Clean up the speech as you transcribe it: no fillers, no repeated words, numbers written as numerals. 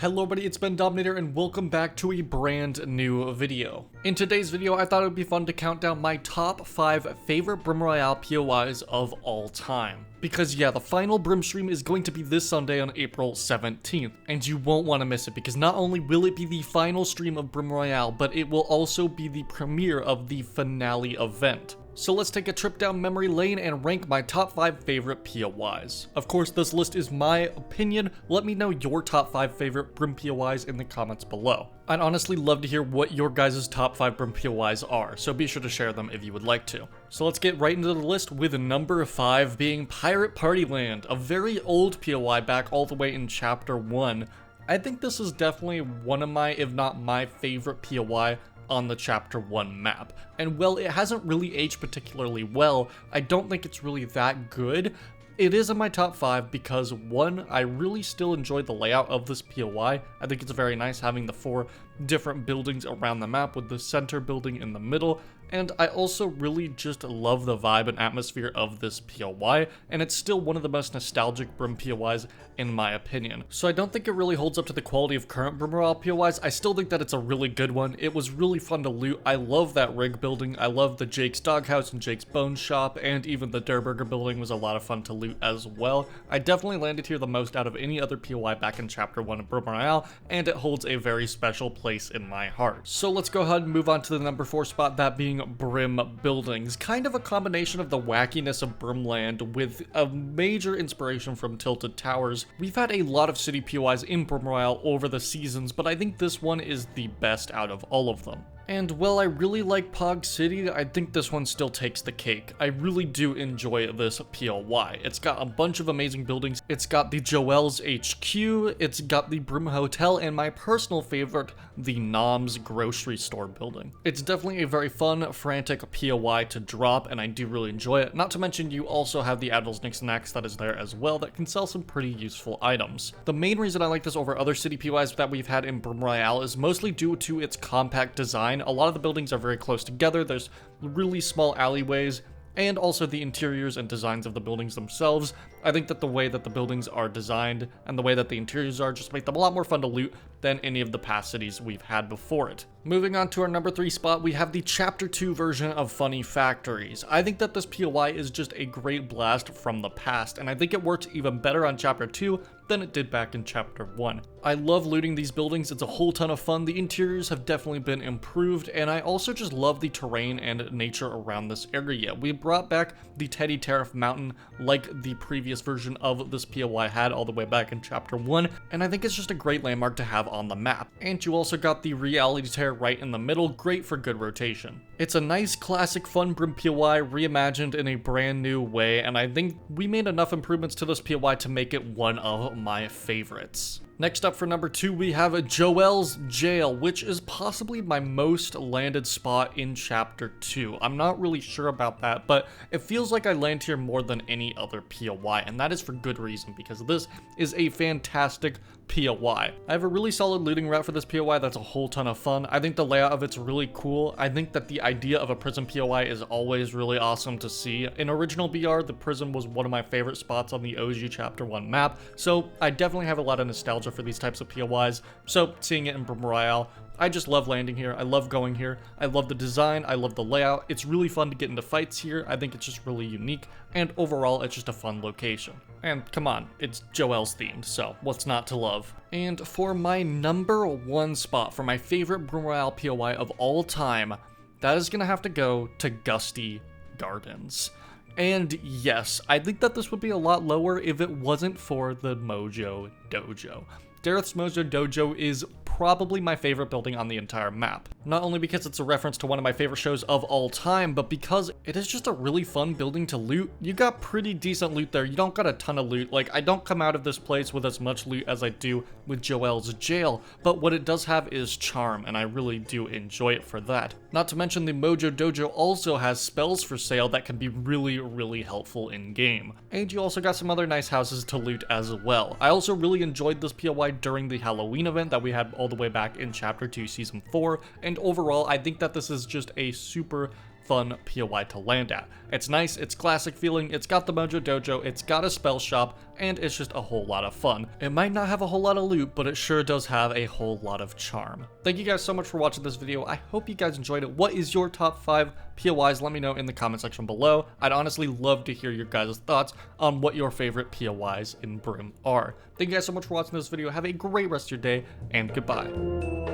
Hello everybody, it's Bendominator and welcome back to a brand new video. In today's video, I thought it would be fun to count down my top 5 favorite Brim Royale POIs of all time. Because yeah, the final Brim stream is going to be this Sunday on April 17th, and you won't want to miss it because not only will it be the final stream of Brim Royale, but it will also be the premiere of the finale event. So let's take a trip down memory lane and rank my top 5 favorite POIs. Of course, this list is my opinion. Let me know your top 5 favorite Brim POIs in the comments below. I'd honestly love to hear what your guys' top 5 Brim POIs are, so be sure to share them if you would like to. So let's get right into the list with number 5 being Pirate Party Land, a very old POI back all the way in Chapter 1. I think this is definitely one of my, if not my favorite POI on the Chapter 1 map. And while it hasn't really aged particularly well, I don't think it's really that good. It is in my top 5 because 1, I really still enjoy the layout of this POI. I think it's very nice having the 4 different buildings around the map with the center building in the middle. And I also really just love the vibe and atmosphere of this POI, and it's still one of the most nostalgic Brim POIs in my opinion. So I don't think it really holds up to the quality of current Brim Royale POIs. I still think that it's a really good one. It was really fun to loot. I love that rig building. I love the Jake's Doghouse and Jake's Bone Shop, and even the Durburger building was a lot of fun to loot as well. I definitely landed here the most out of any other POI back in Chapter 1 of Brim Royale, and it holds a very special place in my heart. So let's go ahead and move on to the number 4 spot, that being Brim buildings. Kind of a combination of the wackiness of Brimland with a major inspiration from Tilted Towers. We've had a lot of city POIs in Brim Royale over the seasons, but I think this one is the best out of all of them. And while I really like Pog City, I think this one still takes the cake. I really do enjoy this POI. It's got a bunch of amazing buildings. It's got the Joel's HQ, it's got the Brim Hotel, and my personal favorite, the Nom's grocery store building. It's definitely a very fun, frantic POI to drop, and I do really enjoy it. Not to mention, you also have the Admiral's Nick Snacks that is there as well that can sell some pretty useful items. The main reason I like this over other city POIs that we've had in Brim Royale is mostly due to its compact design. A lot of the buildings are very close together, there's really small alleyways, and also the interiors and designs of the buildings themselves. I think that the way that the buildings are designed and the way that the interiors are just make them a lot more fun to loot than any of the past cities we've had before it. Moving on to our number 3 spot, we have the Chapter 2 version of Funny Factories. I think that this POI is just a great blast from the past, and I think it works even better on Chapter 2 than it did back in Chapter 1. I love looting these buildings, it's a whole ton of fun. The interiors have definitely been improved, and I also just love the terrain and nature around this area. We brought back the Teddy Tariff Mountain like the previous version of this POI had all the way back in Chapter 1, and I think it's just a great landmark to have on the map. And you also got the Reality Tear right in the middle, great for good rotation. It's a nice, classic, fun Brim POI reimagined in a brand new way, and I think we made enough improvements to this POI to make it one of my favorites. Next up for number 2, we have Joel's Jail, which is possibly my most landed spot in Chapter 2. I'm not really sure about that, but it feels like I land here more than any other POI, and that is for good reason, because this is a fantastic POI. I have a really solid looting route for this POI that's a whole ton of fun. I think the layout of it's really cool. I think that the idea of a prison POI is always really awesome to see. In original BR, the prison was one of my favorite spots on the OG Chapter 1 map, so I definitely have a lot of nostalgia for these types of POIs, so seeing it in Brim Royale, I just love landing here, I love going here, I love the design, I love the layout, it's really fun to get into fights here, I think it's just really unique, and overall it's just a fun location. And come on, it's Joel's themed, so what's not to love? And for my number 1 spot for my favorite Brim Royale POI of all time, that is gonna have to go to Gusty Gardens. And yes, I think that this would be a lot lower if it wasn't for the Mojo Dojo. Dareth's Mojo Dojo is probably my favorite building on the entire map. Not only because it's a reference to one of my favorite shows of all time, but because it is just a really fun building to loot. You got pretty decent loot there. You don't got a ton of loot. Like, I don't come out of this place with as much loot as I do with Joel's Jail, but what it does have is charm, and I really do enjoy it for that. Not to mention the Mojo Dojo also has spells for sale that can be really, really helpful in game. And you also got some other nice houses to loot as well. I also really enjoyed this POI during the Halloween event that we had all the way back in Chapter 2 Season 4, and overall I think that this is just a super fun POI to land at. It's nice, it's classic feeling, it's got the Mojo Dojo, it's got a spell shop, and it's just a whole lot of fun. It might not have a whole lot of loot, but it sure does have a whole lot of charm. Thank you guys so much for watching this video. I hope you guys enjoyed it. What is your top 5 POIs? Let me know in the comment section below. I'd honestly love to hear your guys' thoughts on what your favorite POIs in Brim are. Thank you guys so much for watching this video. Have a great rest of your day, and goodbye.